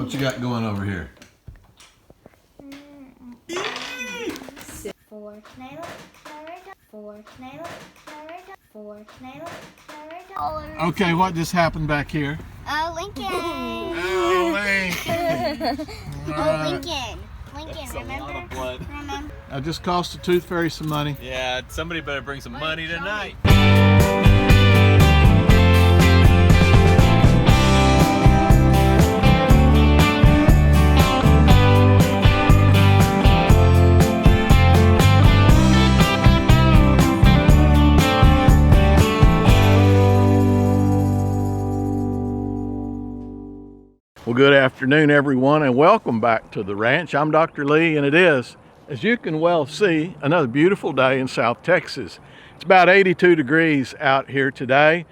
What you got going over here? Okay, what just happened back here? Oh, Lincoln. Oh, Lincoln. Oh, Lincoln. Lincoln, That's remember? a lot of blood. Remember? I just cost the Tooth Fairy some money. Yeah, somebody better bring some money tonight. Well, good afternoon, everyone, and welcome back to the ranch. I'm Dr. Lee, and it is, as you can well see, another beautiful day in South Texas. It's about 82 degrees out here today.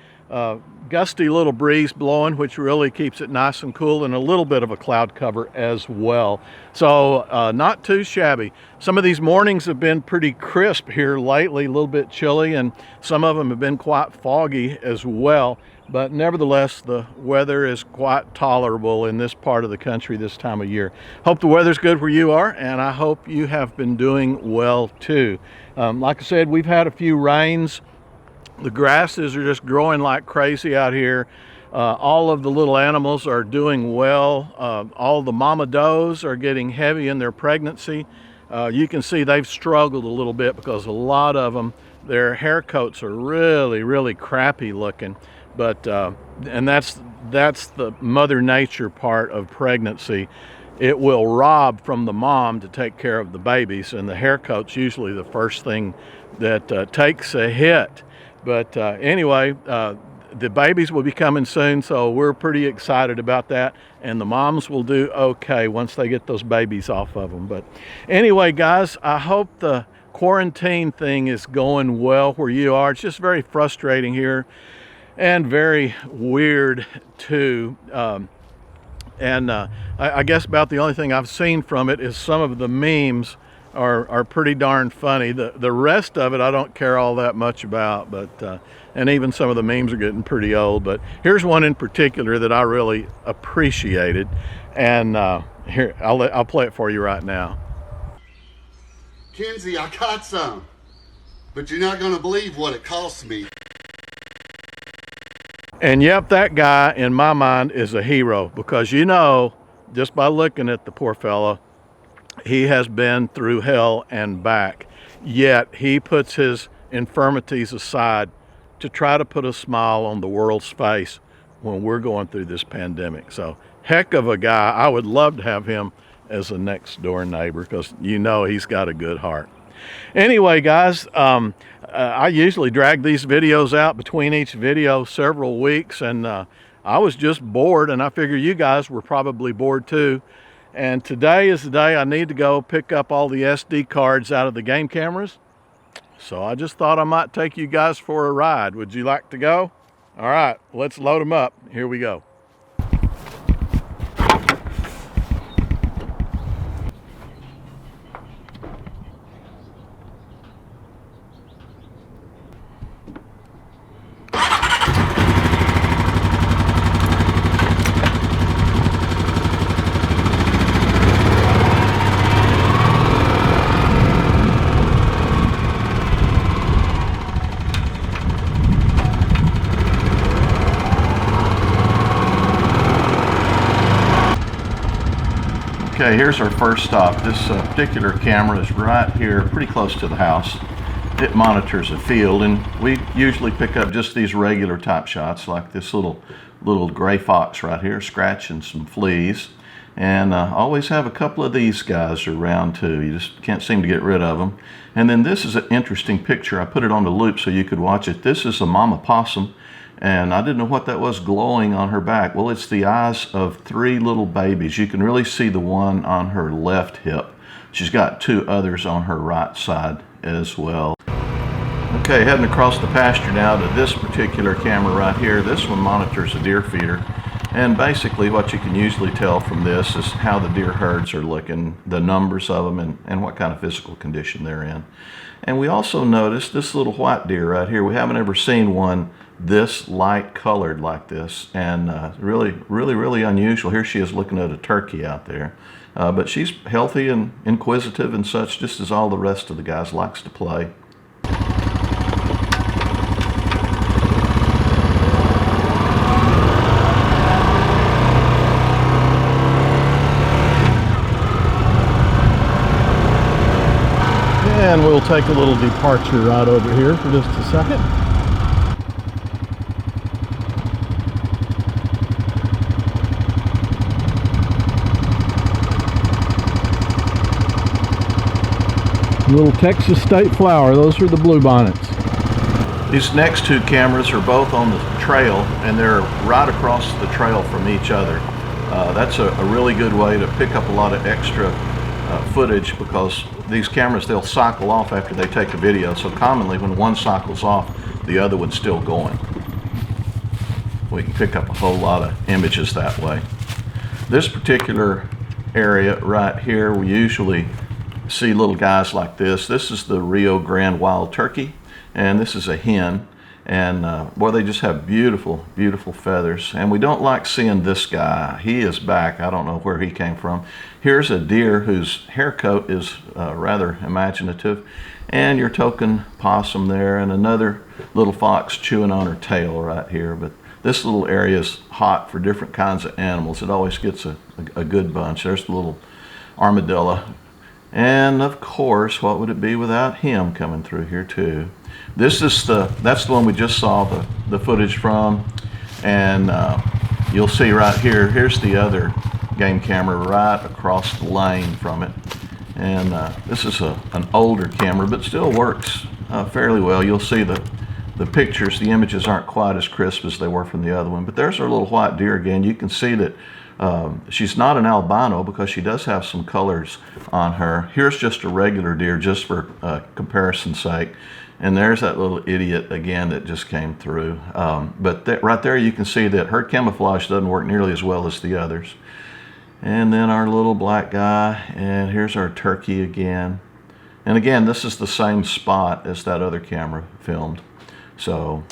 Gusty little breeze blowing, which really keeps it nice and cool, and a little bit of a cloud cover as well. So not too shabby. Some of these mornings have been pretty crisp here lately, a little bit chilly, and some of them have been quite foggy as well. But nevertheless, the weather is quite tolerable in this part of the country this time of year. Hope the weather's good where you are, and I hope you have been doing well too. Like I said, we've had a few rains. The grasses are just growing like crazy out here. All of the little animals are doing well. All the mama does are getting heavy in their pregnancy. You can see they've struggled a little bit because a lot of them, their hair coats are really crappy looking. But and that's the mother nature part of pregnancy. It will rob from the mom to take care of the babies, and the hair coat's usually the first thing that takes a hit. But anyway, the babies will be coming soon, so we're pretty excited about that, and the moms will do okay once they get those babies off of them. But anyway, guys, I hope the quarantine thing is going well where you are. It's just very frustrating here and very weird too. I guess about the only thing I've seen from it is some of the memes are pretty darn funny. The rest of it I don't care all that much about, but and even some of the memes are getting pretty old. But here's one in particular that I really appreciated, and here I'll play it for you right now. Kenzie, I got some, but you're not going to believe what it cost me. And yep, that guy in my mind is a hero, because you know, just by looking at the poor fella, he has been through hell and back. Yet he puts his infirmities aside to try to put a smile on the world's face when we're going through this pandemic. So heck of a guy. I would love to have him as a next door neighbor, because you know he's got a good heart. Anyway, guys, I usually drag these videos out between each video several weeks, and I was just bored, and I figure you guys were probably bored too. And today is the day I need to go pick up all the SD cards out of the game cameras. So I just thought I might take you guys for a ride. Would you like to go? All right, let's load them up. Here we go. Okay, here's our first stop. This particular camera is right here, pretty close to the house. It monitors a field, and we usually pick up just these regular type shots, like this little gray fox right here, scratching some fleas. And always have a couple of these guys around too. You just can't seem to get rid of them. And then this is an interesting picture. I put it on the loop so you could watch it. This is a mama possum, and I didn't know what that was glowing on her back. Well, it's the eyes of 3 little babies. You can really see the one on her left hip. She's got 2 others on her right side as well. Okay, heading across the pasture now to this particular camera right here. This one monitors a deer feeder. And basically what you can usually tell from this is how the deer herds are looking, the numbers of them, and what kind of physical condition they're in. And we also noticed this little white deer right here. We haven't ever seen one this light colored like this, and really unusual. Here she is looking at a turkey out there. But she's healthy and inquisitive and such, just as all the rest of the guys likes to play. And we'll take a little departure right over here for just a second. Little Texas state flower, those are the bluebonnets. These next two cameras are both on the trail, and they're right across the trail from each other. That's a really good way to pick up a lot of extra footage, because these cameras, they'll cycle off after they take a video, so commonly when one cycles off, the other one's still going. We can pick up a whole lot of images that way. This particular area right here, we usually see little guys like this. This is the Rio Grande wild turkey, and this is a hen, and boy, they just have beautiful feathers. And we don't like seeing this guy. He is back. I don't know where he came from. Here's a deer whose hair coat is rather imaginative, and your token possum there, and another little fox chewing on her tail right here. But this little area is hot for different kinds of animals. It always gets a good bunch. There's the little armadillo. And of course, what would it be without him coming through here too? That's the one we just saw the footage from, and you'll see right here, here's the other game camera right across the lane from it. And this is an older camera, but still works fairly well. You'll see the pictures, the images aren't quite as crisp as they were from the other one, but there's our little white deer again. You can see that she's not an albino because she does have some colors on her. Here's just a regular deer, just for comparison's sake. And there's that little idiot again that just came through. But right there you can see that her camouflage doesn't work nearly as well as the others. And then our little black guy, and here's our turkey again. And again, this is the same spot as that other camera filmed. So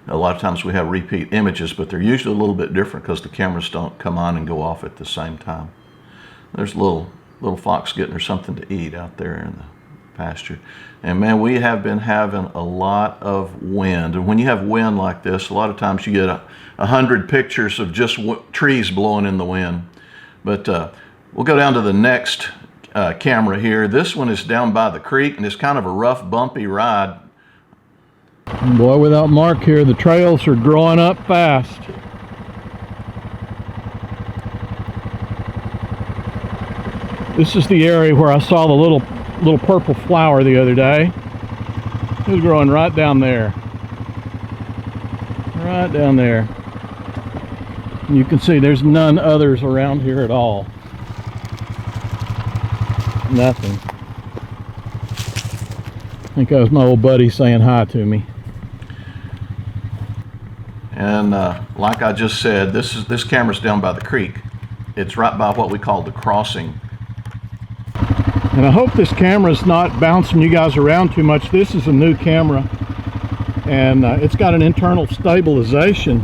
a lot of times we have repeat images, but they're usually a little bit different because the cameras don't come on and go off at the same time. There's a little fox getting her something to eat out there in the pasture. And man, we have been having a lot of wind. And when you have wind like this, a lot of times you get 100 pictures of just trees blowing in the wind. But we'll go down to the next camera here. This one is down by the creek, and it's kind of a rough, bumpy ride. Boy, without Mark here, the trails are growing up fast. This is the area where I saw the little purple flower the other day. It was growing right down there. Right down there. And you can see there's none others around here at all. Nothing. I think that was my old buddy saying hi to me. And like I just said, this camera's down by the creek. It's right by what we call the crossing. And I hope this camera's not bouncing you guys around too much. This is a new camera, and it's got an internal stabilization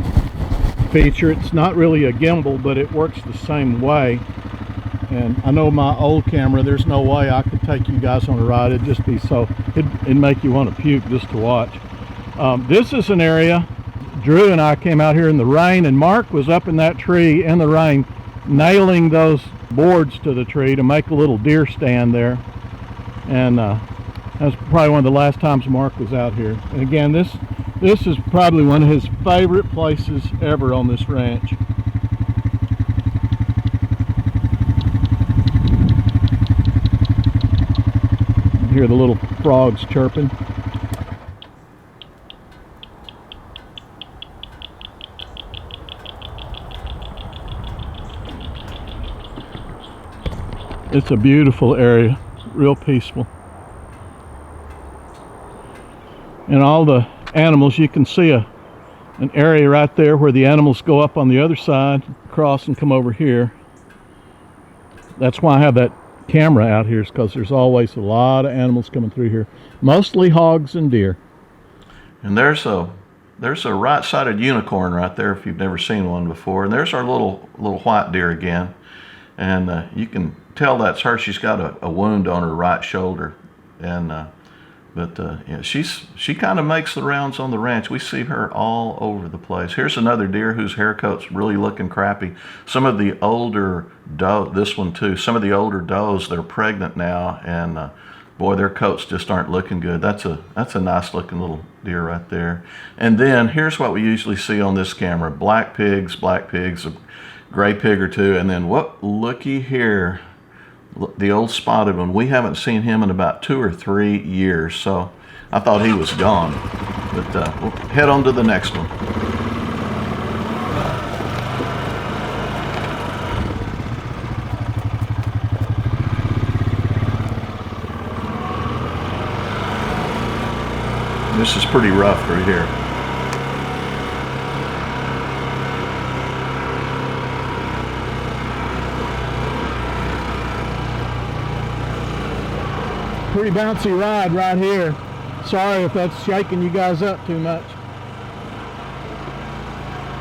feature. It's not really a gimbal, but it works the same way. And I know my old camera, there's no way I could take you guys on a ride. It'd just be it'd make you want to puke just to watch. This is an area, Drew and I came out here in the rain, and Mark was up in that tree in the rain, nailing those boards to the tree to make a little deer stand there. And that's probably one of the last times Mark was out here. And again, this is probably one of his favorite places ever on this ranch. Hear the little frogs chirping. It's a beautiful area, real peaceful. And all the animals, you can see a an area right there where the animals go up on the other side, cross and come over here. That's why I have that camera out here, is because there's always a lot of animals coming through here, mostly hogs and deer. And there's a right-sided unicorn right there if you've never seen one before. And there's our little white deer again, and you can tell that's her. She's got a wound on her right shoulder, and yeah, she kind of makes the rounds on the ranch. We see her all over the place. Here's another deer whose hair coat's really looking crappy. Some of the older doe, this one too, some of the older does, they're pregnant now, and boy, their coats just aren't looking good. That's a nice looking little deer right there. And then here's what we usually see on this camera: black pigs, a gray pig or two, and then looky here. The old spotted one. We haven't seen him in about 2 or 3 years, so I thought he was gone. But we'll head on to the next one. This is pretty rough right here. Pretty bouncy ride right here. Sorry if that's shaking you guys up too much.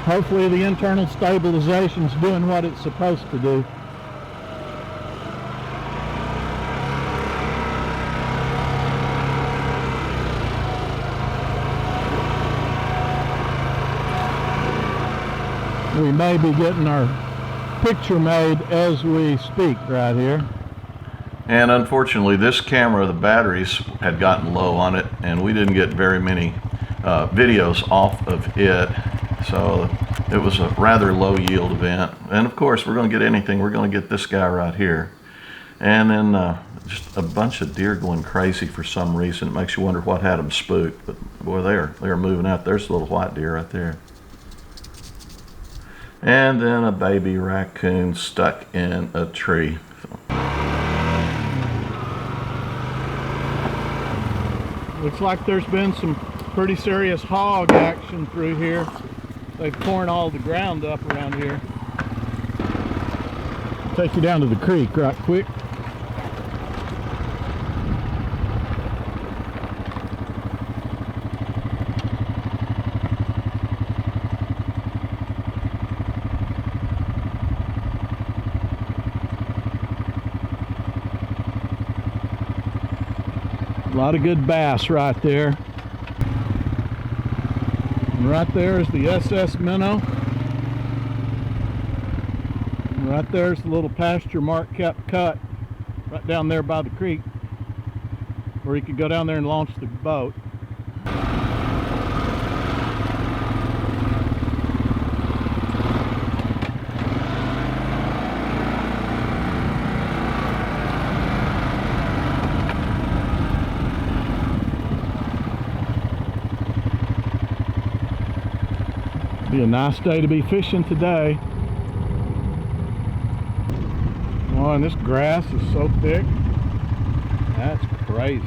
Hopefully the internal stabilization's doing what it's supposed to do. We may be getting our picture made as we speak right here. And unfortunately, this camera, the batteries had gotten low on it, and we didn't get very many videos off of it. So it was a rather low yield event. And of course, we're going to get anything. We're going to get this guy right here. And then just a bunch of deer going crazy for some reason. It makes you wonder what had them spooked. But boy, they're moving out. There's a little white deer right there. And then a baby raccoon stuck in a tree. Looks like there's been some pretty serious hog action through here. They've torn all the ground up around here. I'll take you down to the creek right quick. A lot of good bass right there. And right there is the SS Minnow. And right there's the little pasture mark kept cut right down there by the creek, where you could go down there and launch the boat. Be a nice day to be fishing today. Oh, and this grass is so thick. That's crazy.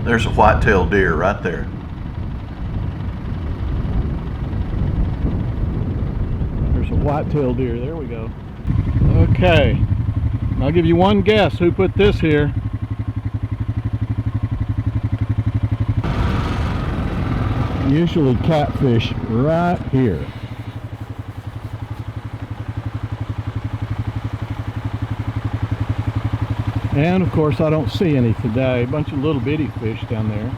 There's a white-tailed deer right there. There's a white-tailed deer. There we go. Okay. I'll give you one guess who put this here. Usually catfish right here. And of course I don't see any today. A bunch of little bitty fish down there.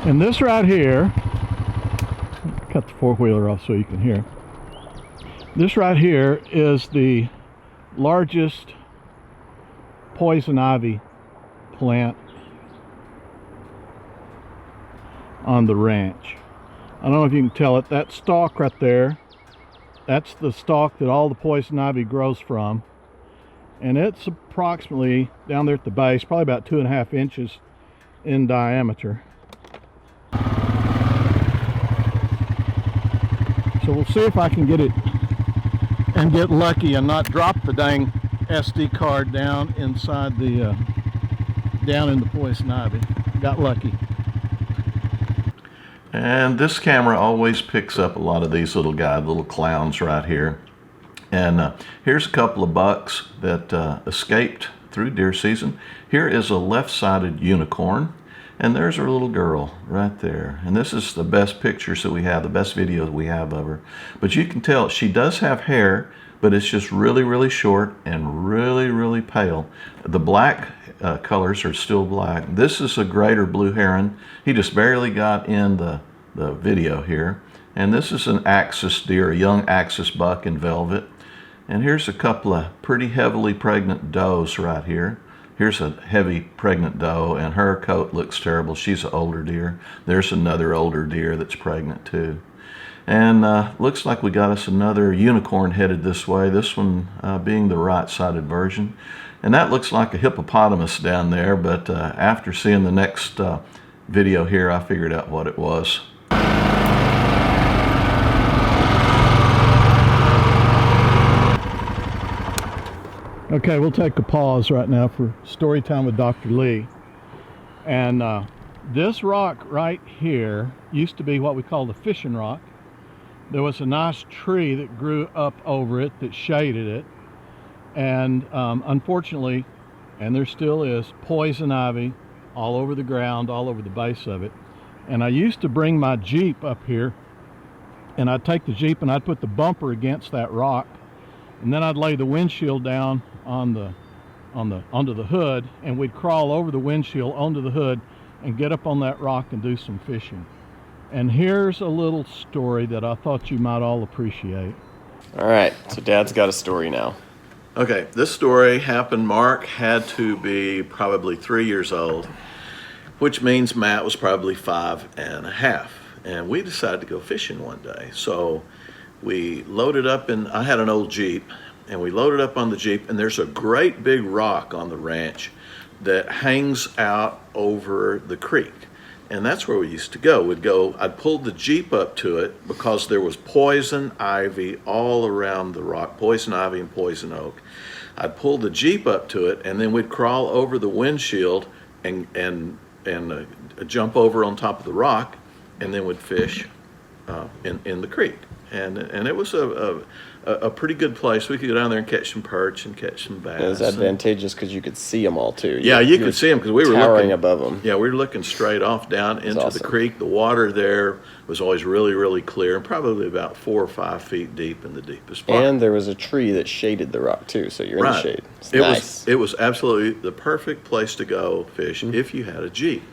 And this right here, cut the four-wheeler off so you can hear. This right here is the largest poison ivy plant on the ranch. I don't know if you can tell it. That stalk right there, that's the stalk that all the poison ivy grows from, and it's approximately down there at the base, probably about 2.5 inches in diameter. So we'll see if I can get it and get lucky and not drop the dang SD card down inside the down in the poison ivy. Got lucky. And this camera always picks up a lot of these little guys, little clowns right here. And here's a couple of bucks that escaped through deer season. Here is a left-sided unicorn, and there's her little girl right there. And this is the best pictures that we have, the best videos we have of her. But you can tell she does have hair, but it's just really, really short and really, really pale. The black colors are still black. This is a greater blue heron. He just barely got in the video here. And this is an axis deer, a young axis buck in velvet. And here's a couple of pretty heavily pregnant does right here. Here's a heavy pregnant doe, and her coat looks terrible. She's an older deer. There's another older deer that's pregnant too. And looks like we got us another unicorn headed this way, this one being the right-sided version. And that looks like a hippopotamus down there, but after seeing the next video here, I figured out what it was. Okay, we'll take a pause right now for story time with Dr. Lee. And this rock right here used to be what we call the fishing rock. There was a nice tree that grew up over it that shaded it. And unfortunately, and there still is, poison ivy all over the ground, all over the base of it. And I used to bring my Jeep up here, and I'd take the Jeep and I'd put the bumper against that rock, and then I'd lay the windshield down onto the hood, and we'd crawl over the windshield onto the hood and get up on that rock and do some fishing. And here's a little story that I thought you might all appreciate. All right, so Dad's got a story now. Okay, this story happened, Mark had to be probably 3 years old, which means Matt was probably 5.5. And we decided to go fishing one day. So we loaded up I had an old Jeep, and we loaded up on the Jeep, and there's a great big rock on the ranch that hangs out over the creek. And that's where we used to go. I'd pull the Jeep up to it because there was poison ivy all around the rock, poison ivy and poison oak. I'd pull the Jeep up to it, and then we'd crawl over the windshield and jump over on top of the rock, and then we'd fish in the creek. And it was a pretty good place. We could go down there and catch some perch and catch some bass. It was advantageous because you could see them all too. Yeah, you could see them because we were towering looking above them. Yeah, we were looking straight off down into awesome. the creek. The water there was always really, really clear, and probably about 4 or 5 feet deep in the deepest part. And there was a tree that shaded the rock too, so you're in the shade. It's it nice. It was absolutely the perfect place to go fish if you had a Jeep.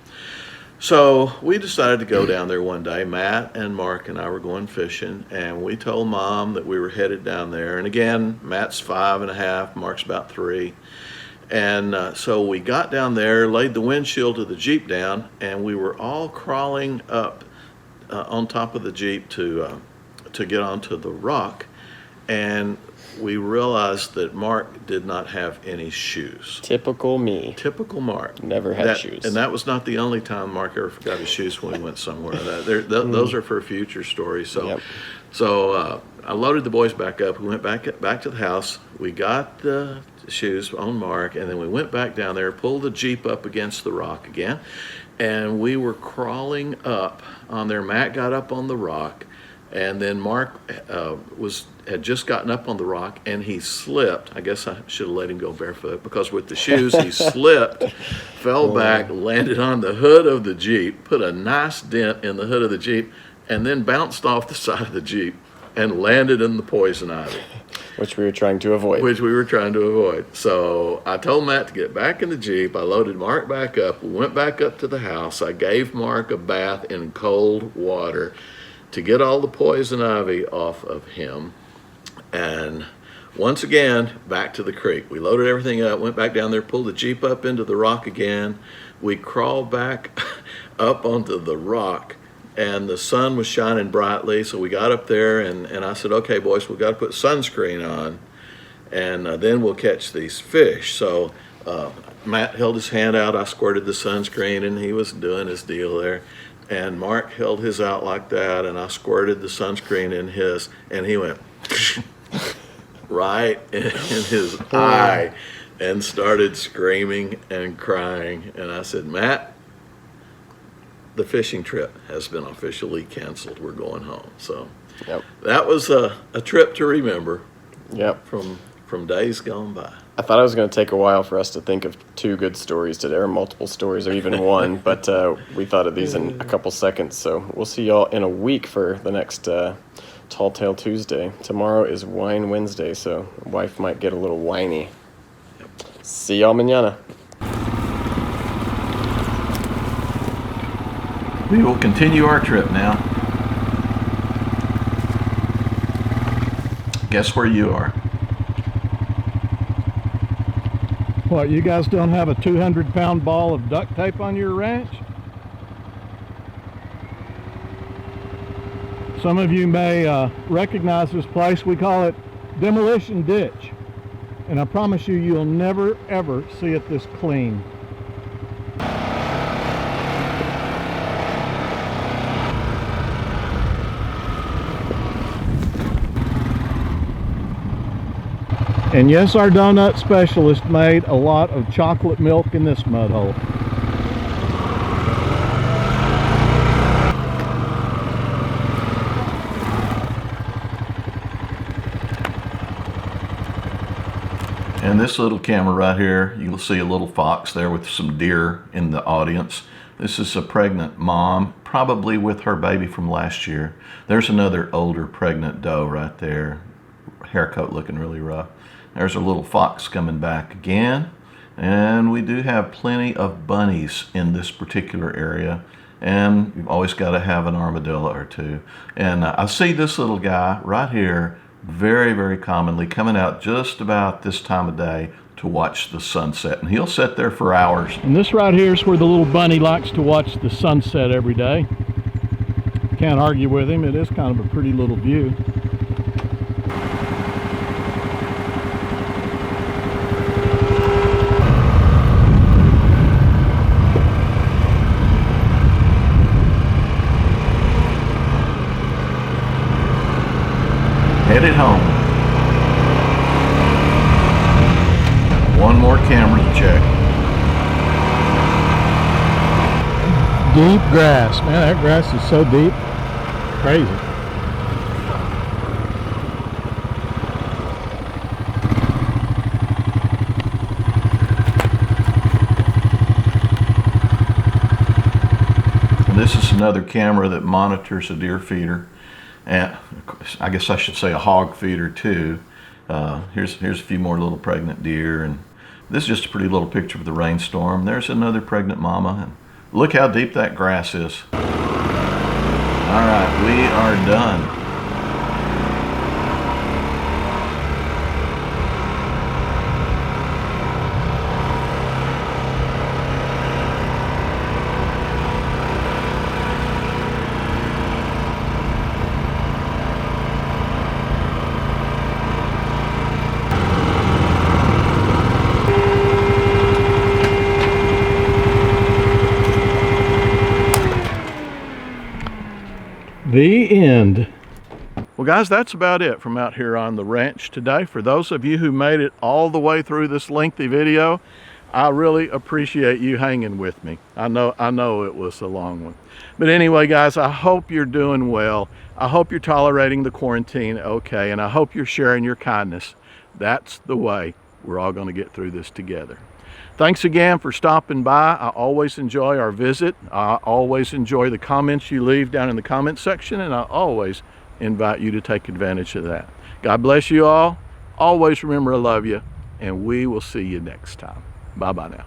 So we decided to go down there one day. Matt and Mark and I were going fishing, and we told Mom that we were headed down there. And again, Matt's 5.5, Mark's about 3. And so we got down there, laid the windshield of the Jeep down, and we were all crawling up on top of the Jeep to get onto the rock. And we realized that Mark did not have any shoes. Typical me. Typical Mark. Never had shoes. And that was not the only time Mark ever forgot his shoes when we went somewhere. Those are for future stories. So, I loaded the boys back up. We went back to the house. We got the shoes on Mark, and then we went back down there, pulled the Jeep up against the rock again, and we were crawling up on there. Matt got up on the rock, and then Mark had just gotten up on the rock, and he slipped. I guess I should have let him go barefoot, because with the shoes he slipped, fell back, landed on the hood of the Jeep, put a nice dent in the hood of the Jeep, and then bounced off the side of the Jeep and landed in the poison ivy. Which we were trying to avoid. So I told Matt to get back in the Jeep. I loaded Mark back up. We went back up to the house. I gave Mark a bath in cold water to get all the poison ivy off of him. And once again, back to the creek. We loaded everything up, went back down there, pulled the Jeep up into the rock again. We crawled back up onto the rock, and the sun was shining brightly, so we got up there, and I said, okay, boys, we've got to put sunscreen on, and then we'll catch these fish. So Matt held his hand out, I squirted the sunscreen, and he was doing his deal there. And Mark held his out like that, and I squirted the sunscreen in his, and he went right in his eye. and started screaming and crying. And I said, Matt, the fishing trip has been officially canceled. We're going home. So that was a trip to remember. Yep. From days gone by. I thought it was going to take a while for us to think of 2 good stories today, or multiple stories, or even one, but we thought of these in a couple seconds. So we'll see y'all in a week for the next Tall Tale Tuesday. Tomorrow is Wine Wednesday, so wife might get a little whiny. See y'all mañana. We will continue our trip now. Guess where you are? What, you guys don't have a 200-pound ball of duct tape on your ranch? Some of you may recognize this place. We call it Demolition Ditch. And I promise you, you'll never, ever see it this clean. And yes, our donut specialist made a lot of chocolate milk in this mud hole. And this little camera right here, you'll see a little fox there with some deer in the audience. This is a pregnant mom, probably with her baby from last year. There's another older pregnant doe right there, haircut looking really rough. There's a little fox coming back again. And we do have plenty of bunnies in this particular area. And you've always got to have an armadillo or two. And I see this little guy right here very, very commonly coming out just about this time of day to watch the sunset. And he'll sit there for hours. And this right here is where the little bunny likes to watch the sunset every day. Can't argue with him. It is kind of a pretty little view. Headed home. One more camera to check. Deep grass. Man, that grass is so deep. Crazy. And this is another camera that monitors a deer feeder. And I guess I should say a hog feeder too. Here's a few more little pregnant deer, and this is just a pretty little picture of the rainstorm. There's another pregnant mama, and look how deep that grass is. All right, we are done. The end. Well guys, that's about it from out here on the ranch today. For those of you who made it all the way through this lengthy video, I really appreciate you hanging with me. I know it was a long one. But anyway guys, I hope you're doing well. I hope you're tolerating the quarantine okay, and I hope you're sharing your kindness. That's the way we're all going to get through this together. Thanks again for stopping by. I always enjoy our visit. I always enjoy the comments you leave down in the comment section, and I always invite you to take advantage of that. God bless you all. Always remember I love you, and we will see you next time. Bye-bye now.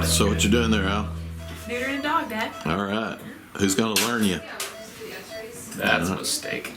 So what you doing there, Al? Neutering a dog, Dad. All right. Who's gonna learn you? That's a mistake.